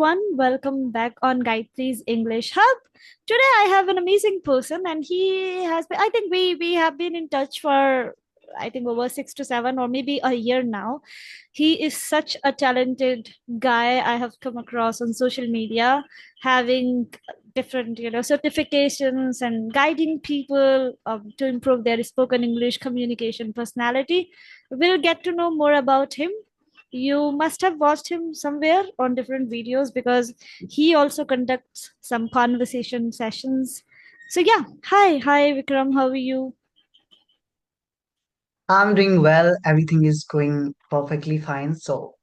everyone. Welcome back on Gayatri's English Hub. Today I have an amazing person, and he has been, I think we have been in touch for I think over 6 to 7 or maybe a year now. He is such a talented guy I have come across on social media, having different certifications and guiding people to improve their spoken English communication personality. We'll get to know more about him. You must have watched him somewhere on different videos because he also conducts some conversation sessions. So yeah, hi Vikram, how are you? I'm doing well. Everything is going perfectly fine. So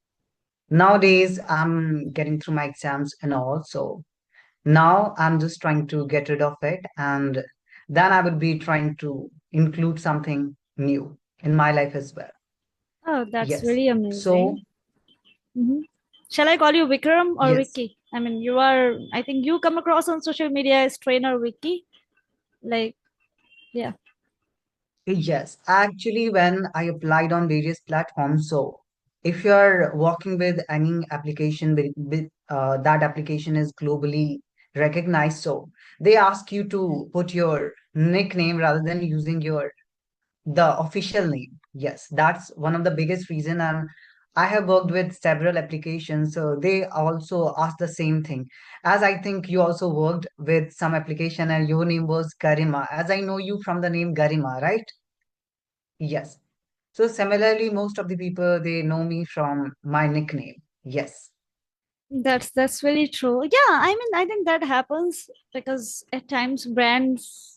nowadays I'm getting through my exams and all. So now I'm just trying to get rid of it. And then I would be trying to include something new in my life as well. Oh, that's Yes. really So, amazing. Hmm. Shall I call you Vikram or yes. Vicky? I mean, I think you come across on social media as Trainer Vicky. Like, yeah. Yes. Actually, when I applied on various platforms, so if you're working with any application that application is globally recognized, so they ask you to put your nickname rather than using your the official name. Yes, that's one of the biggest reason. And I have worked with several applications, so they also ask the same thing. As I think you also worked with some application and your name was Garima. As I know you from the name Garima, right? Yes. So similarly, most of the people they know me from my nickname. Yes. That's really true. Yeah, I mean, I think that happens because at times brands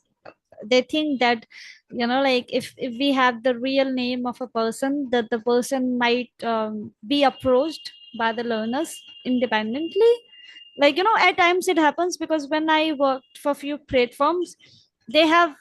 they think that like if we have the real name of a person, that the person might be approached by the learners independently. Like at times it happens because when I worked for few platforms, they have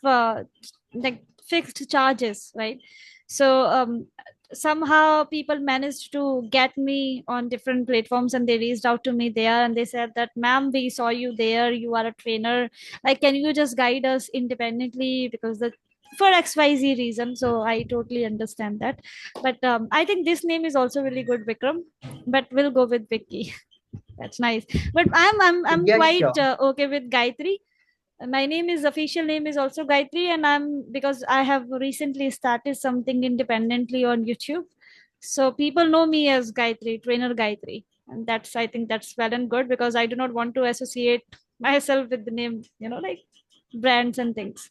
like fixed charges, right? So somehow people managed to get me on different platforms, and they reached out to me there and they said that, ma'am, we saw you there, you are a trainer, like can you just guide us independently because the for XYZ reason. So I totally understand that. But I think this name is also really good, Vikram, but we'll go with Vicky. That's nice. But I'm Yes, quite sure. okay with Gayatri. My name is official name is also Gayatri, and I'm because I have recently started something independently on YouTube. So people know me as Gayatri, trainer Gayatri. And that's I think that's well and good because I do not want to associate myself with the name, like brands and things.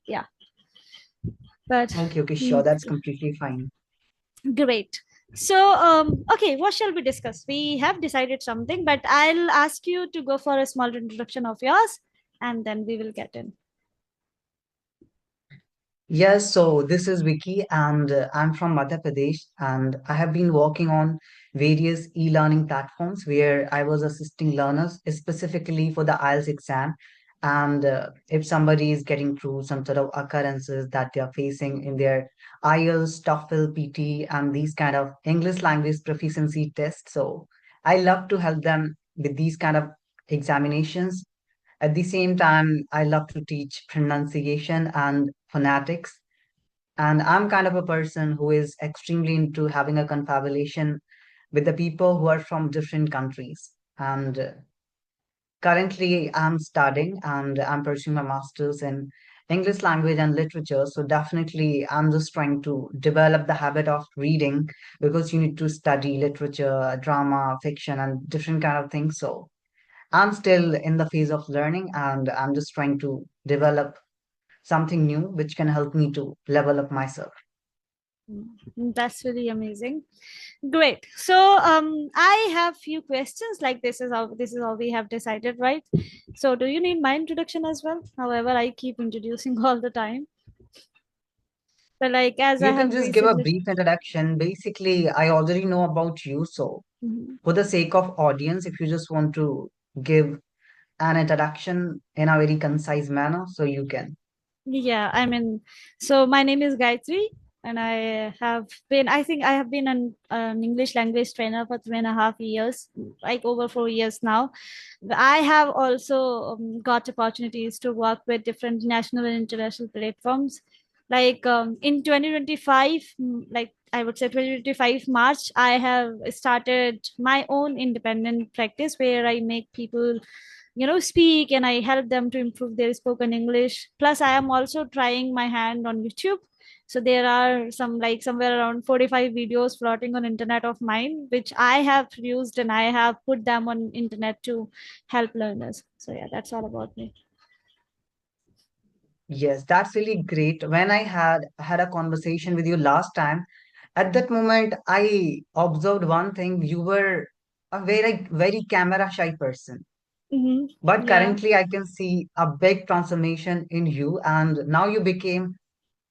Yeah. But Okay, okay, sure. mm, That's completely fine. great. So okay, what shall we discuss? We have decided something, but I'll ask you to go for a small introduction of yours and then we will get in. Yes, so this is Vicky, and I'm from Madhya Pradesh, and I have been working on various e-learning platforms where I was assisting learners specifically for the IELTS exam. And if somebody is getting through some sort of occurrences that they are facing in their IELTS, TOEFL, PT, and these kind of English language proficiency tests, so I love to help them with these kind of examinations. At the same time, I love to teach pronunciation and phonetics. And I'm kind of a person who is extremely into having a confabulation with the people who are from different countries. And currently, I'm studying and I'm pursuing my master's in English language and literature. So definitely, I'm just trying to develop the habit of reading because you need to study literature, drama, fiction, and different kind of things. So I'm still in the phase of learning and I'm just trying to develop something new which can help me to level up myself. That's really amazing. Great. So I have few questions. Like this is how we have decided, right? So do you need my introduction as well? However, I keep introducing all the time. But like as I You can have just give a recently. brief introduction. Basically, I already know about you. So, Mhm. for the sake of audience, if you just want to give an introduction in a very concise manner, so you can. Yeah, I mean, so my name is Gayatri, and I think I have been an English language trainer for 3.5 years, like over 4 years now. I have also got opportunities to work with different national and international platforms. Like in 2025, like I would say 2025 March, I have started my own independent practice where I make people, speak, and I help them to improve their spoken English. Plus I am also trying my hand on YouTube. So there are some, like somewhere around 45 videos floating on internet of mine, which I have produced and I have put them on internet to help learners. So yeah, that's all about me. Yes, that's really great. When I had a conversation with you last time, at that moment I observed one thing. You were a very camera shy person. Hmm. But Yeah. currently I can see a big transformation in you, and now you became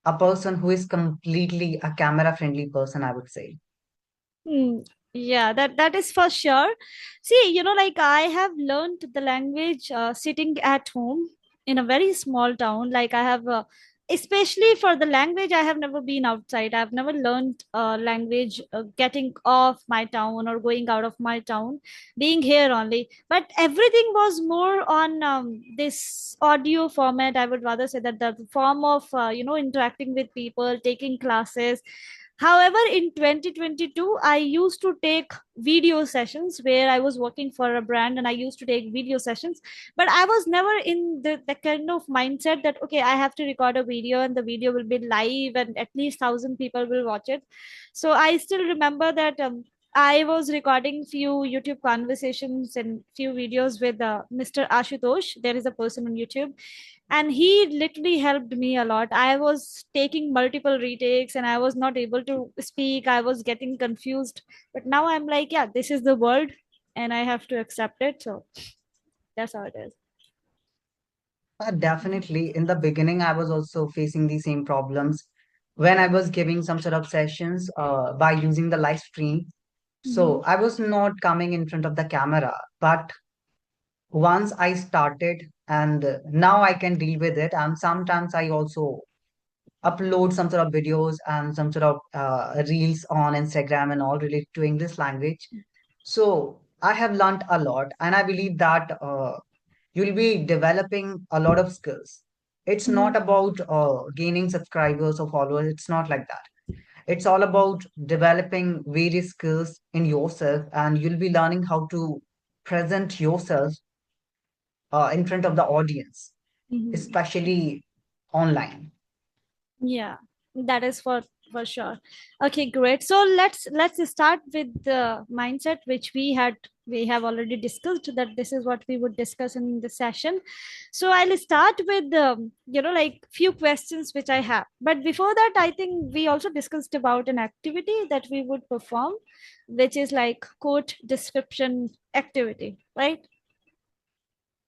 a person who is completely a camera friendly person, I would say. Hmm. Yeah, that is for sure. See, like I have learned the language sitting at home in a very small town. Like I have, especially for the language, I have never been outside. I've never learned language getting off my town or going out of my town, being here only. But everything was more on this audio format. I would rather say that the form of interacting with people, taking classes. However, in 2022, I used to take video sessions where I was working for a brand and I used to take video sessions. But I was never in the kind of mindset that, okay, I have to record a video and the video will be live and at least 1,000 people will watch it. So I still remember that I was recording few YouTube conversations and few videos with Mr. Ashutosh. There is a person on YouTube, and he literally helped me a lot. I was taking multiple retakes and I was not able to speak. I was getting confused, but now I'm like, yeah, this is the world and I have to accept it. So that's how it is. Definitely. In the beginning, I was also facing the same problems when I was giving some sort of sessions by using the live stream. Mhm. So I was not coming in front of the camera, but once I started, and now I can deal with it. And sometimes I also upload some sort of videos and some sort of reels on Instagram and all related to English language. So I have learned a lot, and I believe that you'll be developing a lot of skills. It's not Mhm. about gaining subscribers or followers. It's not like that. It's all about developing various skills in yourself, and you'll be learning how to present yourself in front of the audience, Mhm. especially online. Yeah, that is for sure. Okay, great. So let's start with the mindset which we have already discussed, that this is what we would discuss in the session. So I'll start with like few questions which I have. But before that, I think we also discussed about an activity that we would perform, which is like quote description activity, right?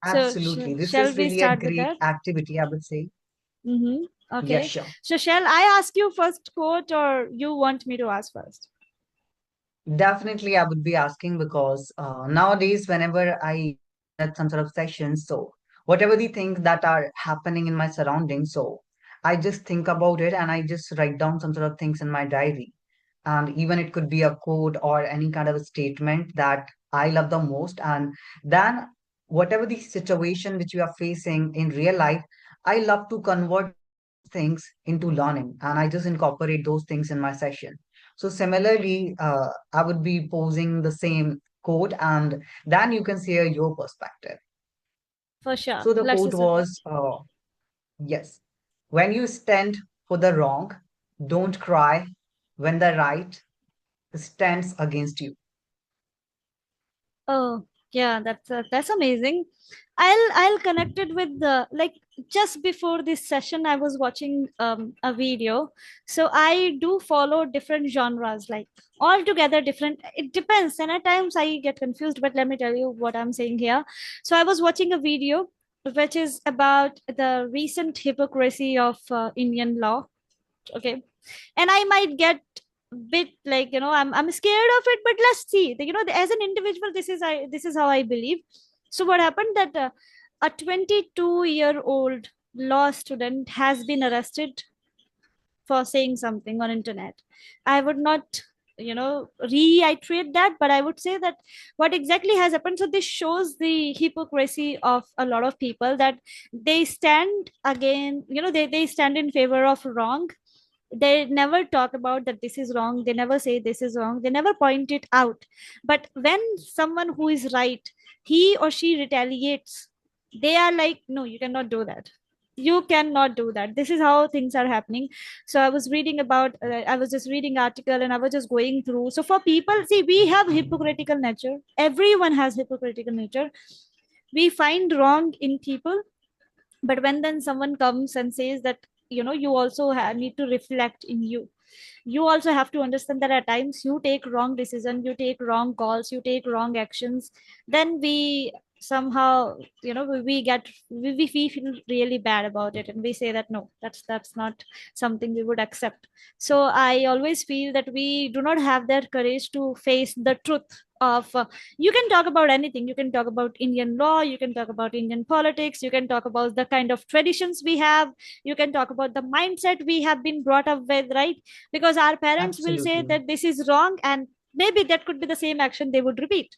So Absolutely. This shall is we really a start with great that? activity, I would say. Mm-hmm. Yes, Okay. sure. So shall I ask you first quote or you want me to ask first? Definitely, I would be asking because nowadays, whenever I at some sort of sessions, so whatever the things that are happening in my surroundings, so I just think about it and I just write down some sort of things in my diary. And even it could be a quote or any kind of a statement that I love the most. And then, whatever the situation which you are facing in real life, I love to convert things into learning and I just incorporate those things in my session. So similarly, I would be posing the same quote and then you can share your perspective. For sure. So the Let's quote listen to that. was, yes, when you stand for the wrong, don't cry when the right stands against you. Oh, yeah, that's amazing. I'll connect it with the, like, just before this session I was watching a video. So I do follow different genres, like altogether different. It depends, and at times I get confused, but let me tell you what I'm saying here. So I was watching a video which is about the recent hypocrisy of Indian law. Okay, and I might get bit, like, I'm scared of it, but let's see. As an individual, this is how I believe. So what happened that a 22-year-old law student has been arrested for saying something on internet. I would not reiterate that, but I would say that what exactly has happened. So this shows the hypocrisy of a lot of people, that they stand again, they stand in favor of wrong. They never talk about that this is wrong, they never say this is wrong, they never point it out. But when someone who is right, he or she retaliates, they are like, no, you cannot do that, you cannot do that. This is how things are happening. So I was reading about, I was just reading article, and I was just going through. So for people, see, we have hypocritical nature, everyone has hypocritical nature. We find wrong in people, but when then someone comes and says that, you also need to reflect in you, you also have to understand that at times you take wrong decision, you take wrong calls, you take wrong actions, then we somehow, we get, we feel really bad about it, and we say that no, that's not something we would accept. So I always feel that we do not have that courage to face the truth of, you can talk about anything, you can talk about Indian law, you can talk about Indian politics, you can talk about the kind of traditions we have, you can talk about the mindset we have been brought up with, right? Because our parents will say Absolutely. that this is wrong, and maybe that could be the same action they would repeat,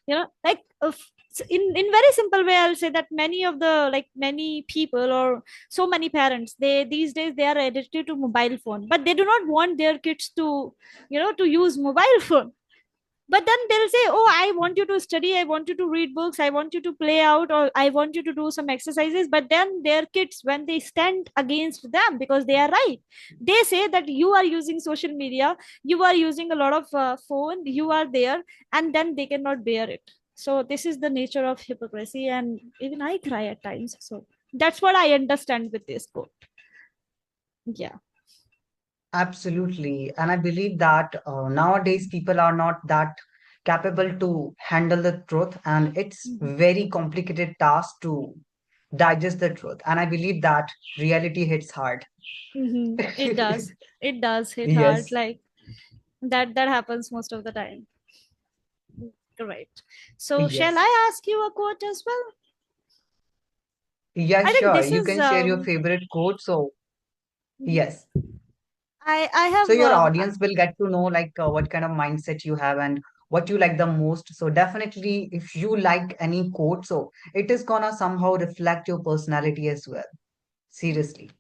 like, in very simple way, I'll say that many of the, like, many people, or so many parents, they these days they are addicted to mobile phone, but they do not want their kids to, to use mobile phone. But then they'll say, oh, I want you to study, I want you to read books, I want you to play out, or I want you to do some exercises. But then their kids, when they stand against them, because they are right, they say that you are using social media, you are using a lot of phone, you are there, and then they cannot bear it. So this is the nature of hypocrisy, and even I cry at times. So that's what I understand with this quote. Yeah. Absolutely. And I believe that nowadays people are not that capable to handle the truth, and it's Mhm. very complicated task to digest the truth. And I believe that reality hits hard. It does. It does hit hard. Yes, Like, that happens most of the time. Right. So shall yes. I ask you a quote as well? Yeah, I think sure. this You is can share your favorite quote. So, mhm. yes. I So have your audience will get to know like what kind of mindset you have and what you like the most. So definitely, if you like any quote, so it is gonna somehow reflect your personality as well. Seriously.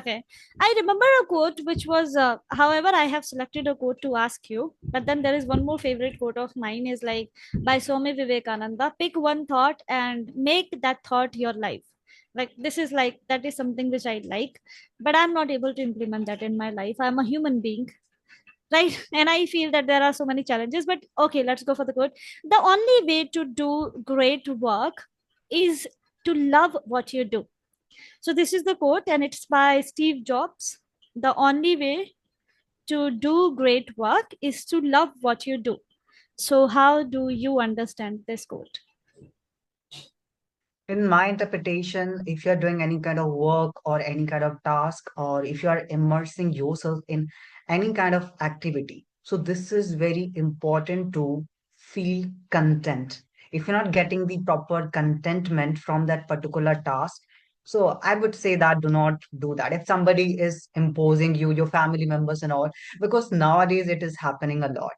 okay. I remember a quote which was, however, I have selected a quote to ask you, but then there is one more favorite quote of mine is like by Swami Vivekananda, pick one thought and make that thought your life. Like, this is like, that is something which I like, but I'm not able to implement that in my life. I'm a human being, right? And I feel that there are so many challenges, but okay, let's go for the good. The only way to do great work is to love what you do. So this is the quote, and it's by Steve Jobs. The only way to do great work is to love what you do. So how do you understand this quote? In my interpretation, if you're doing any kind of work or any kind of task, or if you are immersing yourself in any kind of activity, so this is very important to feel content. If you're not getting the proper contentment from that particular task, so I would say that do not do that. If somebody is imposing you, your family members and all, because nowadays it is happening a lot,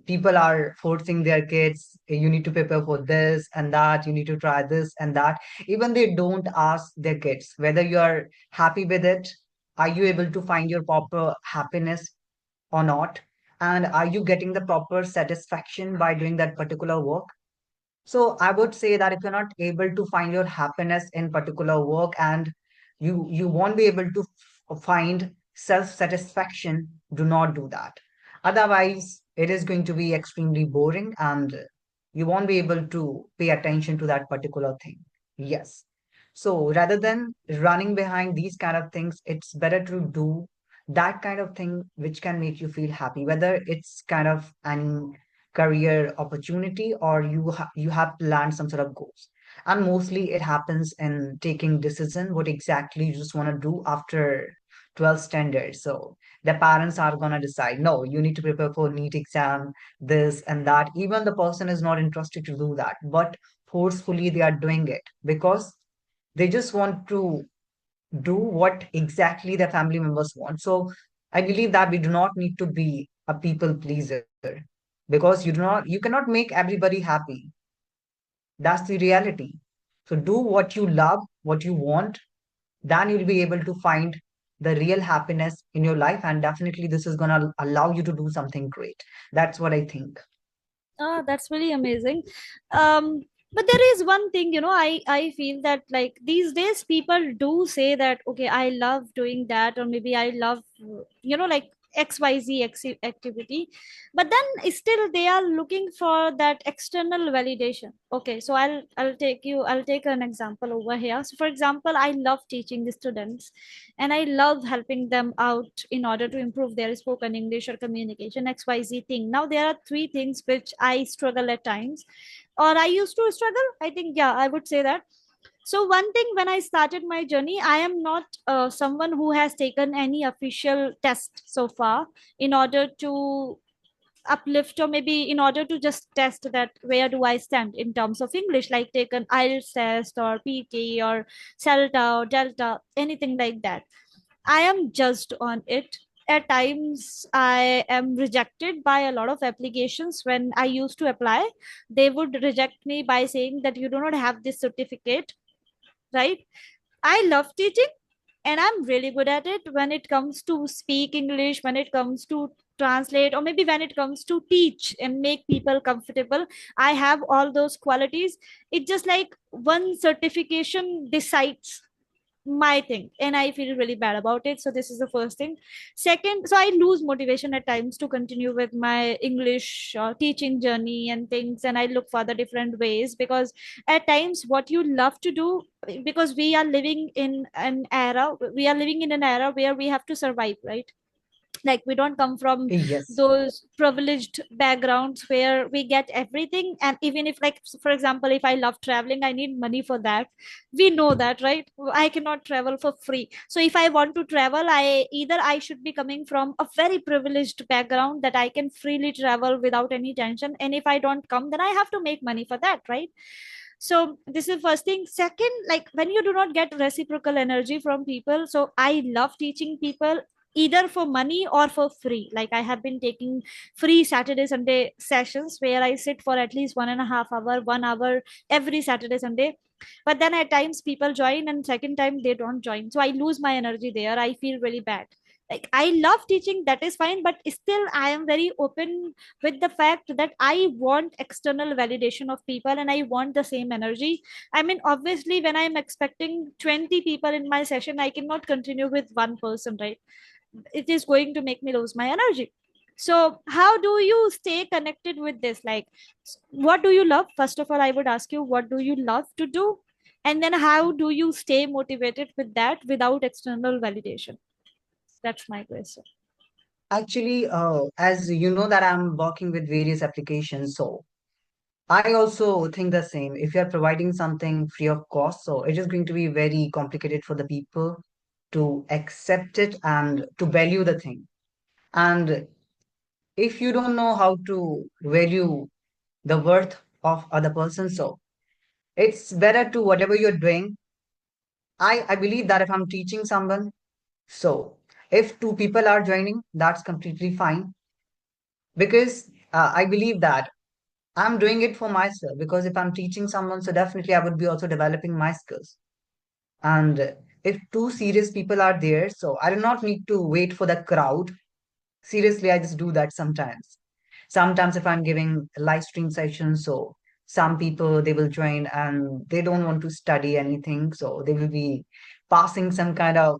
people are forcing their kids, you need to prepare for this and that, you need to try this and that. Even they don't ask their kids whether you are happy with it, are you able to find your proper happiness or not, and are you getting the proper satisfaction by doing that particular work. So I would say that if you're not able to find your happiness in particular work, and you won't be able to find self-satisfaction, do not do that. Otherwise, it is going to be extremely boring and you won't be able to pay attention to that particular thing. Yes. So rather than running behind these kind of things, it's better to do that kind of thing which can make you feel happy, whether it's kind of an career opportunity or you have planned some sort of goals. And mostly it happens in taking decision what exactly you just want to do after 12 standards. So the parents are going to decide, no, you need to prepare for NEET exam, this and that. Even the person is not interested to do that, but forcefully they are doing it because they just want to do what exactly their family members want. So I believe that we do not need to be a people pleaser, because you cannot make everybody happy. That's the reality. So do what you love, what you want, then you'll be able to find the real happiness in your life, and definitely this is going to allow you to do something great. That's what I think. Oh, that's really amazing. Um, but there is one thing, I feel that like these days people do say that, okay, I love doing that, or maybe I love, like XYZ activity, but then still they are looking for that external validation. Okay, so I'll take an example over here. So for example, I love teaching the students, and I love helping them out in order to improve their spoken English or communication XYZ thing. Now there are three things which I struggle at times, or I used to struggle. I think, yeah, I would say that. So one thing, when I started my journey, I am not someone who has taken any official test so far in order to uplift, or maybe in order to just test that where do I stand in terms of English, like take an IELTS test or PT or CELTA or Delta, anything like that. I am judged on it. At times, I am rejected by a lot of applications. When I used to apply, they would reject me by saying that you do not have this certificate, right? I love teaching, and I'm really good at it when it comes to speak English, when it comes to translate, or maybe when it comes to teach and make people comfortable. I have all those qualities. It's just like one certification decides my thing, and I feel really bad about it. So this is the first thing. Second, so I lose motivation at times to continue with my English teaching journey and things, and I look for the different ways, because at times what you love to do, because we are living in an era where we have to survive, right? Like we don't come from Yes. those privileged backgrounds where we get everything. And even if, like, for example, if I love traveling, I need money for that. We know that, right? I cannot travel for free. So if I want to travel, I should be coming from a very privileged background that I can freely travel without any tension, and if I don't come, then I have to make money for that, right? So this is first thing. Second, like when you do not get reciprocal energy from people, so I love teaching people either for money or for free. Like I have been taking free Saturday Sunday sessions where I sit for at least 1.5 hour, 1 hour every Saturday Sunday. But then at times people join, and second time they don't join, so I lose my energy there. I feel really bad. Like I love teaching, that is fine, but still I am very open with the fact that I want external validation of people, and I want the same energy. I mean, obviously, when I'm expecting 20 people in my session, I cannot continue with one person, right? It is going to make me lose my energy. So, how do you stay connected with this? Like, what do you love? First of all, I would ask you, what do you love to do? And then, how do you stay motivated with that without external validation? That's my question. Actually, as you know that I'm working with various applications, so I also think the same. If you're providing something free of cost, so it is going to be very complicated for the people to accept it and to value the thing. And if you don't know how to value the worth of other person, so it's better to whatever you're doing. I believe that if I'm teaching someone, so if two people are joining, that's completely fine, because I believe that I'm doing it for myself, because if I'm teaching someone, so definitely I would be also developing my skills. And if two serious people are there, so I do not need to wait for the crowd. Seriously, I just do that sometimes. Sometimes if I'm giving live stream sessions, so some people they will join and they don't want to study anything, so they will be passing some kind of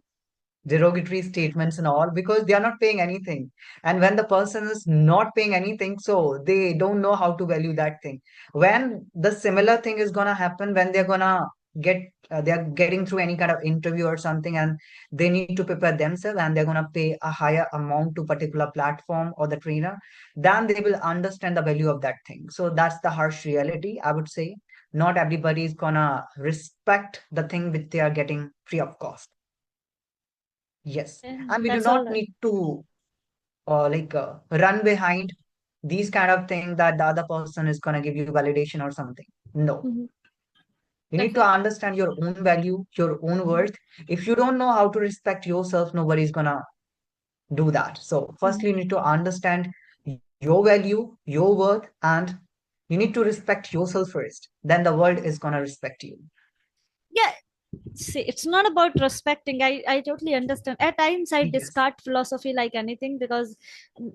derogatory statements and all, because they are not paying anything. And when the person is not paying anything, so they don't know how to value that thing. When the similar thing is gonna happen, when they're gonna get they're getting through any kind of interview or something, and they need to prepare themselves, and they're gonna pay a higher amount to particular platform or the trainer, then they will understand the value of that thing. So that's the harsh reality, I would say. Not everybody is gonna respect the thing which they are getting free of cost. Yes, and we do That's all not right. need to run behind these kind of thing that the other person is gonna give you validation or something. No, Mhm. you need to Okay. understand your own value, your own Mhm. worth. If you don't know how to respect yourself, nobody's gonna. do that. So firstly, Mm. you need to understand your value, your worth, and you need to respect yourself first. Then the world is gonna respect you. Yeah, see, it's not about respecting. I totally understand. At times I Yes. discard philosophy like anything, because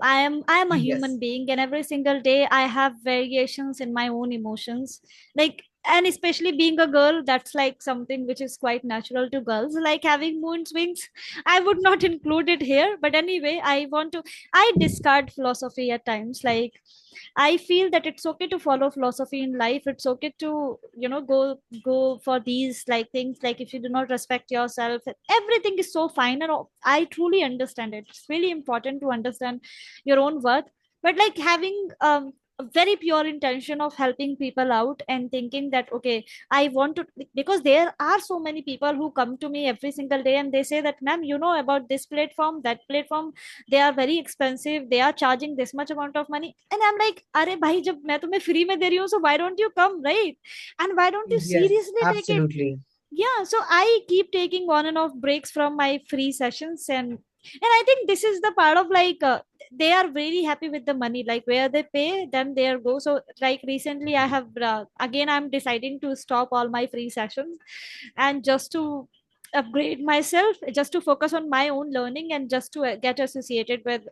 I am a Yes. human being, and every single day I have variations in my own emotions. Like, and especially being a girl, that's like something which is quite natural to girls, like having mood swings. I would not include it here, but anyway, I discard philosophy at times. Like, I feel that it's okay to follow philosophy in life. It's okay to, go for these like things. Like, if you do not respect yourself, everything is so fine. And I truly understand it. It's really important to understand your own worth. But like having a very pure intention of helping people out and thinking that, okay, I want to, because there are so many people who come to me every single day and they say that, ma'am, you know about this platform, that platform, they are very expensive, they are charging this much amount of money. And I'm like, अरे भाई, जब मैं तुम्हें free में दे रही हूँ, so why don't you come, right? And why don't you Yes, seriously take it? absolutely. Yeah, so I keep taking on and off breaks from my free sessions. And I think this is the part of, like, they are very happy with the money, like where they pay, then there go. So like recently I have, again, I'm deciding to stop all my free sessions, and just to upgrade myself, just to focus on my own learning, and just to get associated with,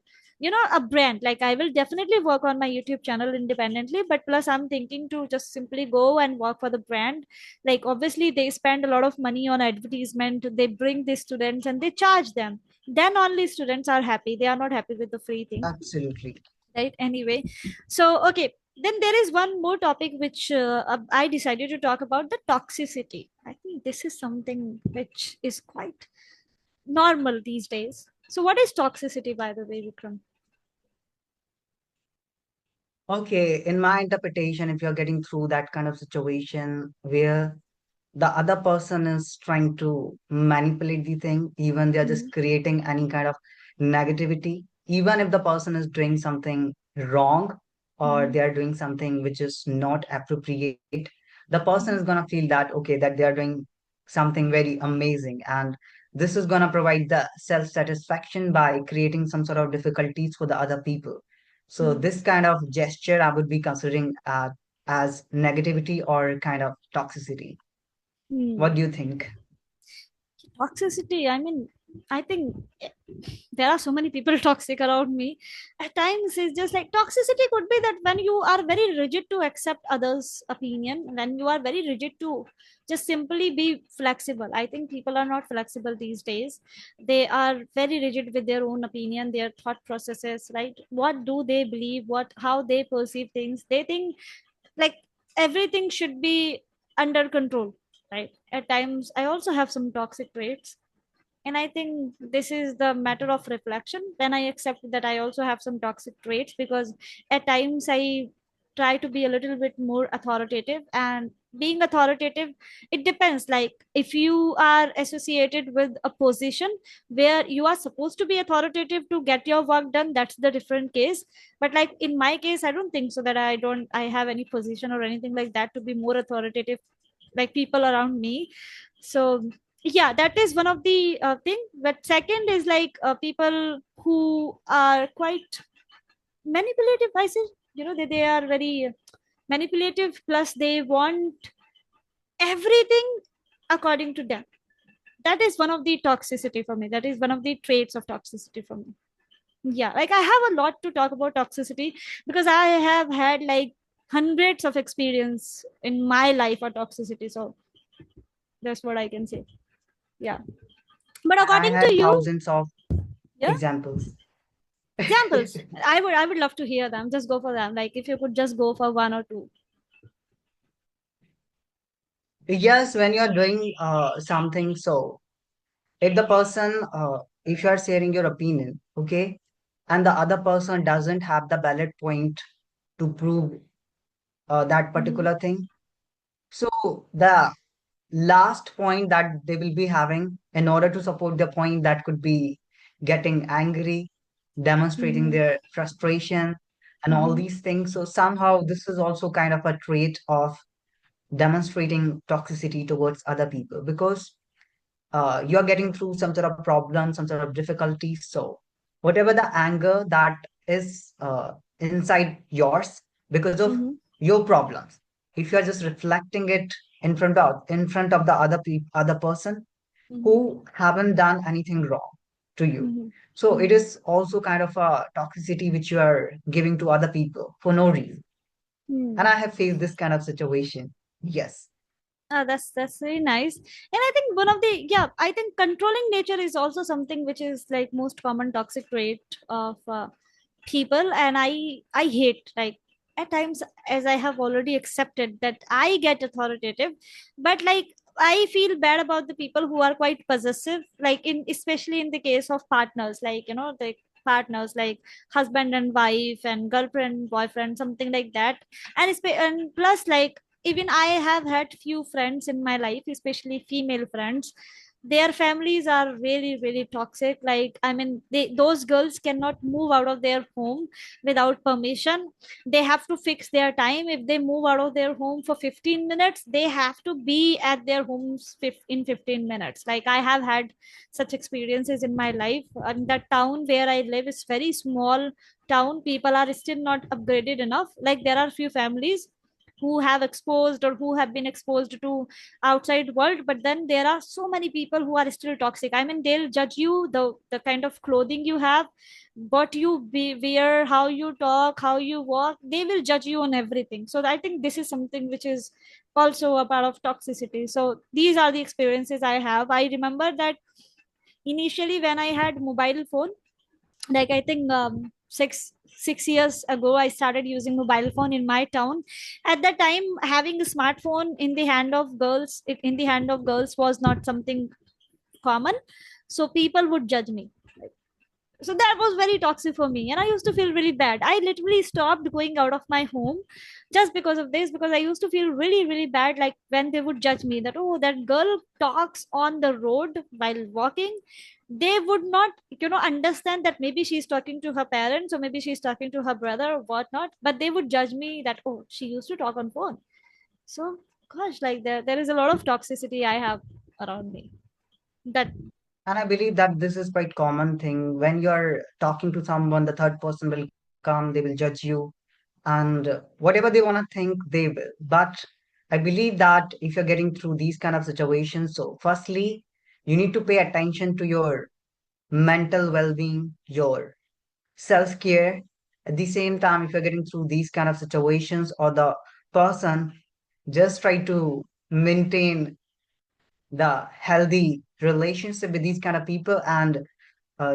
a brand. Like, I will definitely work on my YouTube channel independently, but plus I'm thinking to just simply go and work for the brand. Like, obviously they spend a lot of money on advertisement, they bring the students and they charge them, then only students are happy. They are not happy with the free thing, Absolutely. right? Anyway, so okay, then there is one more topic which, I decided to talk about, the toxicity. I think this is something which is quite normal these days. So what is toxicity, by the way, Vikram? Okay, in my interpretation, if you're getting through that kind of situation where the other person is trying to manipulate the thing, even they're just Mm-hmm. creating any kind of negativity, even if the person is doing something wrong or Mm-hmm. they are doing something which is not appropriate, the person is going to feel that, okay, that they are doing something very amazing. And this is going to provide the self satisfaction by creating some sort of difficulties for the other people. So, this kind of gesture I would be considering as negativity or kind of toxicity. Mm-hmm. What do you think? Toxicity, I mean, I think, there are so many people toxic around me. At times it's just like, toxicity could be that when you are very rigid to accept others opinion, when you are very rigid to just simply be flexible. I think people are not flexible these days. They are very rigid with their own opinion, their thought processes, right? What do they believe, what, how they perceive things. They think like everything should be under control, right? At times I also have some toxic traits, and I think this is the matter of reflection when I accept that I also have some toxic traits, because at times I try to be a little bit more authoritative. And being authoritative, it depends. Like, if you are associated with a position where you are supposed to be authoritative to get your work done, that's the different case. But like in my case, I don't think so that I have any position or anything like that to be more authoritative like people around me. So yeah, that is one of the thing. But second is like, people who are quite manipulative, I say. They are very manipulative, plus they want everything according to them. That is one of the toxicity for me. That is one of the traits of toxicity for me. Yeah, like I have a lot to talk about toxicity, because I have had like hundreds of experience in my life of toxicity. So that's what I can say. Yeah, but And I according to had you, thousands of yeah, examples. examples. I would love to hear them. Just go for them. Like, if you could just go for one or two. Yes, when you're doing something, so if the person, if you are sharing your opinion, okay, and the other person doesn't have the valid point to prove that Mm-hmm. particular thing, so the last point that they will be having in order to support the point, that could be getting angry, demonstrating Mm-hmm. their frustration and all Mm-hmm. these things. So somehow this is also kind of a trait of demonstrating toxicity towards other people, because you're getting through some sort of problem, some sort of difficulty. So whatever the anger that is inside yours because of Mm-hmm. your problems, if you are just reflecting it in front of the other person Mm-hmm. who haven't done anything wrong to you, Mm-hmm. so it Mm-hmm. is also kind of a toxicity which you are giving to other people for no reason. And Hmm. I have faced this kind of situation. Yes. That's very nice. And I think one of the, yeah, I think controlling nature is also something which is like most common toxic trait of people. And I hate, like, at times, as I have already accepted that I get authoritative, but like I feel bad about the people who are quite possessive, like in, especially in the case of partners, like, the partners like husband and wife and girlfriend boyfriend, something like that. And plus, like, even I have had few friends in my life, especially female friends, their families are really really toxic. Like, I mean, those girls cannot move out of their home without permission. They have to fix their time. If they move out of their home for 15 minutes, they have to be at their homes in 15 minutes. Like, I have had such experiences in my life. And the town where I live is very small town. People are still not upgraded enough. Like, there are few families who have exposed or who have been exposed to outside world, but then there are so many people who are still toxic. I mean, they'll judge you, the kind of clothing you have, what you wear, how you talk, how you walk. They will judge you on everything. So I think this is something which is also a part of toxicity. So these are the experiences I have. I remember that initially when I had mobile phone, like, I think, 6 years ago I started using mobile phone in my town. At that time, having a smartphone in the hand of girls, in the hand of girls was not something common. So people would judge me. So that was very toxic for me, and I used to feel really bad. I literally stopped going out of my home just because of this, because I used to feel really really bad, like when they would judge me that, oh, that girl talks on the road while walking. They would not, understand that maybe she's talking to her parents, or maybe she's talking to her brother or whatnot, but they would judge me that, oh, she used to talk on phone. So, gosh, like, there is a lot of toxicity I have around me. That. And I believe that this is quite common thing. When you're talking to someone, the third person will come, they will judge you, and whatever they want to think, they will. But I believe that if you're getting through these kind of situations, so firstly, you need to pay attention to your mental well-being, your self-care. At the same time, if you're getting through these kind of situations or the person, just try to maintain the healthy relationship with these kind of people, and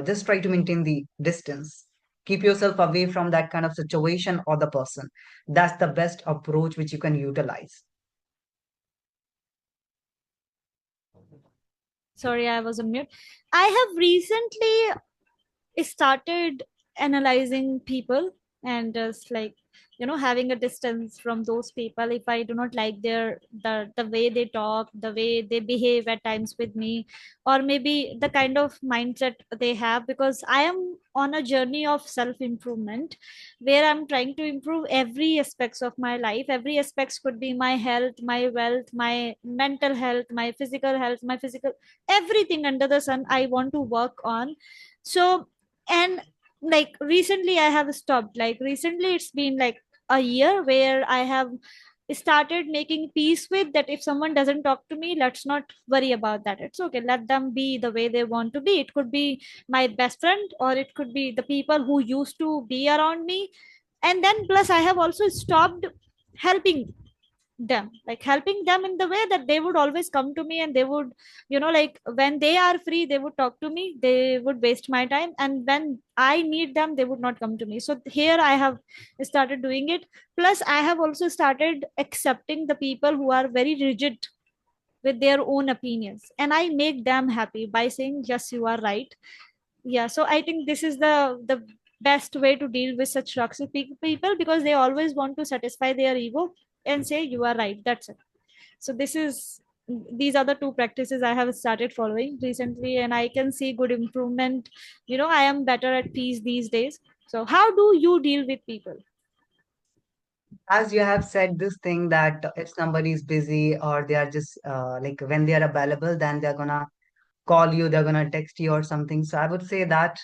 just try to maintain the distance. Keep yourself away from that kind of situation or the person. That's the best approach which you can utilize. Sorry, I was on mute. I have recently started analyzing people, and just like, having a distance from those people if I do not like the way they talk, the way they behave at times with me, or maybe the kind of mindset they have, because I am on a journey of self improvement where I'm trying to improve every aspects of my life. Every aspects could be my health, my wealth, my mental health, my physical health, my physical, everything under the sun I want to work on. So, and like recently I have stopped. Like recently it's been like a year where I have started making peace with that. If someone doesn't talk to me, let's not worry about that. It's okay, let them be the way they want to be. It could be my best friend, or it could be the people who used to be around me. And then plus I have also stopped helping them, like helping them in the way that they would always come to me, and they would, like when they are free they would talk to me, they would waste my time, and when I need them they would not come to me. So here I have started doing it. Plus I have also started accepting the people who are very rigid with their own opinions, and I make them happy by saying, yes, you are right. Yeah, so I think this is the best way to deal with such toxic people, because they always want to satisfy their ego and say you are right, that's it. So these are the two practices I have started following recently, and I can see good improvement. I am better at peace these days. So how do you deal with people? As you have said this thing that if somebody is busy or they are just like when they are available, then they're gonna call you, they're gonna text you or something. So I would say that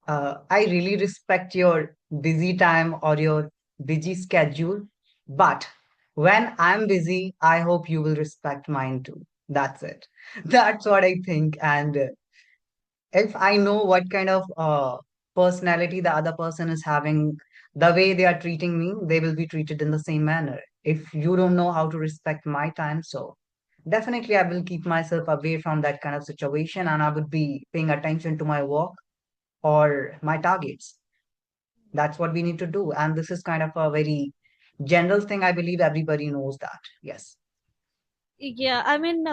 I really respect your busy time or your busy schedule, but when I'm busy, I hope you will respect mine too. That's it. That's what I think. And if I know what kind of personality the other person is having, the way they are treating me, they will be treated in the same manner. If you don't know how to respect my time, so definitely I will keep myself away from that kind of situation and I would be paying attention to my work or my targets. That's what we need to do. And this is kind of a very general thing. I believe everybody knows that. Yes. Yeah, I mean,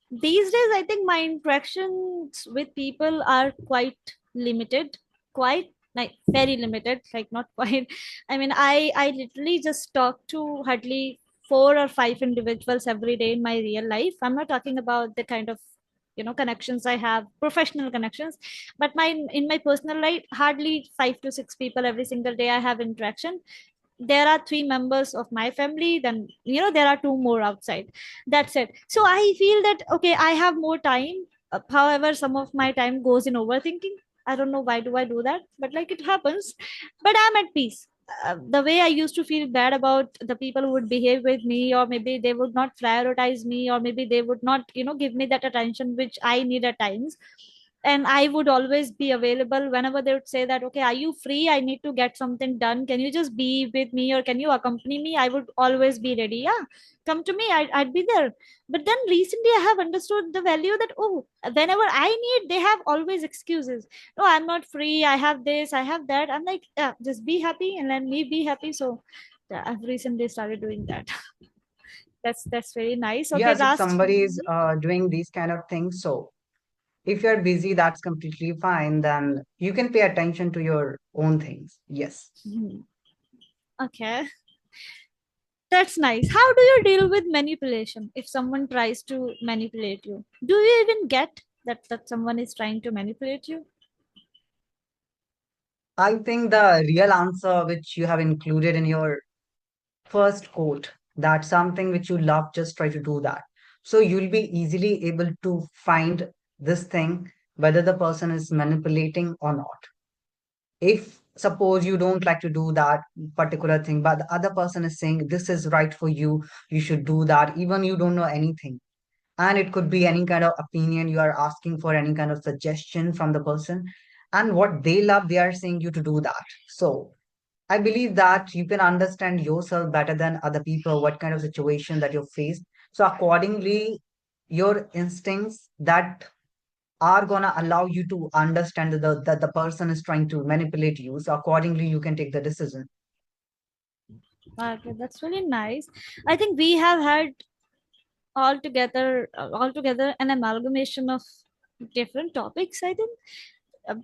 these days I think my interactions with people are quite limited, quite like very limited, like not quite. I mean, I literally just talk to hardly 4 or 5 individuals every day in my real life. I'm not talking about the kind of connections I have, professional connections, but my in my personal life, hardly 5 to 6 people every single day I have interaction. There are 3 members of my family, then there are 2 more outside. That's it. So I feel that okay, I have more time. However, some of my time goes in overthinking. I don't know why do I do that, but like it happens. But I'm at peace. The way I used to feel bad about the people who would behave with me, or maybe they would not prioritize me, or maybe they would not give me that attention which I need at times. And I would always be available whenever they would say that okay, are you free, I need to get something done, can you just be with me or can you accompany me, I would always be ready. Yeah, come to me, I'd be there. But then recently I have understood the value that oh, whenever I need, they have always excuses. No, I'm not free, I have this, I have that. I'm like, yeah, just be happy and let me be happy. So yeah, I've recently started doing that. That's very nice. Okay, Yes, if last. somebody is doing these kind of things, so if you're busy, that's completely fine. Then you can pay attention to your own things. Yes. Mhm. Okay. That's nice. How do you deal with manipulation if someone tries to manipulate you? Do you even get that someone is trying to manipulate you? I think the real answer, which you have included in your first quote, that something which you love, just try to do that. So you'll be easily able to find this thing, whether the person is manipulating or not. If suppose you don't like to do that particular thing, but the other person is saying this is right for you should do that, even you don't know anything. And it could be any kind of opinion you are asking for, any kind of suggestion from the person. And what they love, they are saying you to do that. So I believe that you can understand yourself better than other people, what kind of situation that you're faced. So accordingly, your instincts that are gonna allow you to understand that the person is trying to manipulate you. So accordingly, you can take the decision. Okay, that's really nice. I think we have had altogether an amalgamation of different topics. I think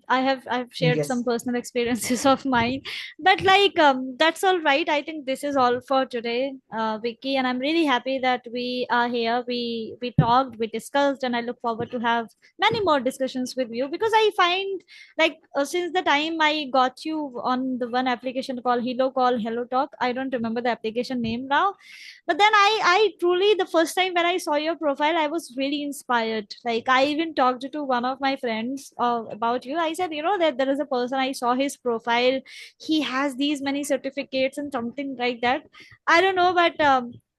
I've shared some Yes. personal experiences of mine, but like that's all right. I think this is all for today, Vicky, and I'm really happy that we are here. We talked, we discussed, and I look forward to have many more discussions with you because I find like since the time I got you on the one application called Hello Talk. I don't remember the application name now, but then I truly, the first time when I saw your profile, I was really inspired. Like I even talked to one of my friends about you. I said, that there is a person, I saw his profile, he has these many certificates and something like that. I don't know, but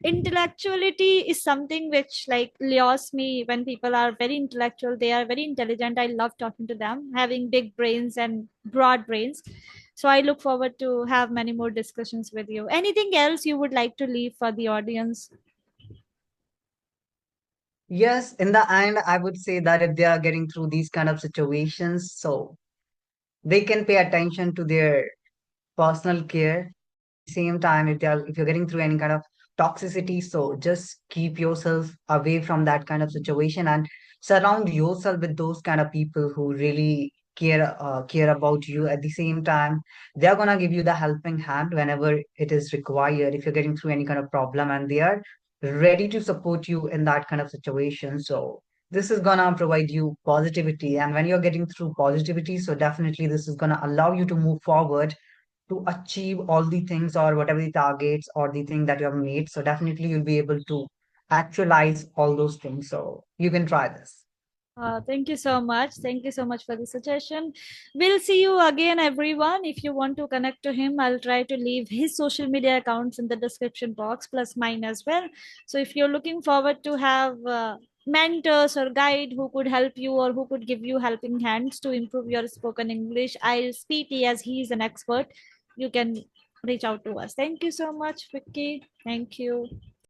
intellectuality is something which like lures me. When people are very intellectual, they are very intelligent, I love talking to them, having big brains and broad brains. So I look forward to have many more discussions with you. Anything else you would like to leave for the audience? Yes, in the end, I would say that if they are getting through these kind of situations, so they can pay attention to their personal care. At the same time, if you're getting through any kind of toxicity, so just keep yourself away from that kind of situation and surround yourself with those kind of people who really care about you. At the same time, they're gonna give you the helping hand whenever it is required. If you're getting through any kind of problem, and they are ready to support you in that kind of situation, so this is gonna provide you positivity. And when you're getting through positivity, so definitely this is gonna allow you to move forward to achieve all the things or whatever the targets or the thing that you have made. So definitely you'll be able to actualize all those things. So you can try this. Thank you so much. Thank you so much for the suggestion. We'll see you again, everyone. If you want to connect to him, I'll try to leave his social media accounts in the description box, plus mine as well. So if you're looking forward to have mentors or guide who could help you or who could give you helping hands to improve your spoken English, I'll PT as he's an expert. You can reach out to us. Thank you so much, Vicky. Thank you.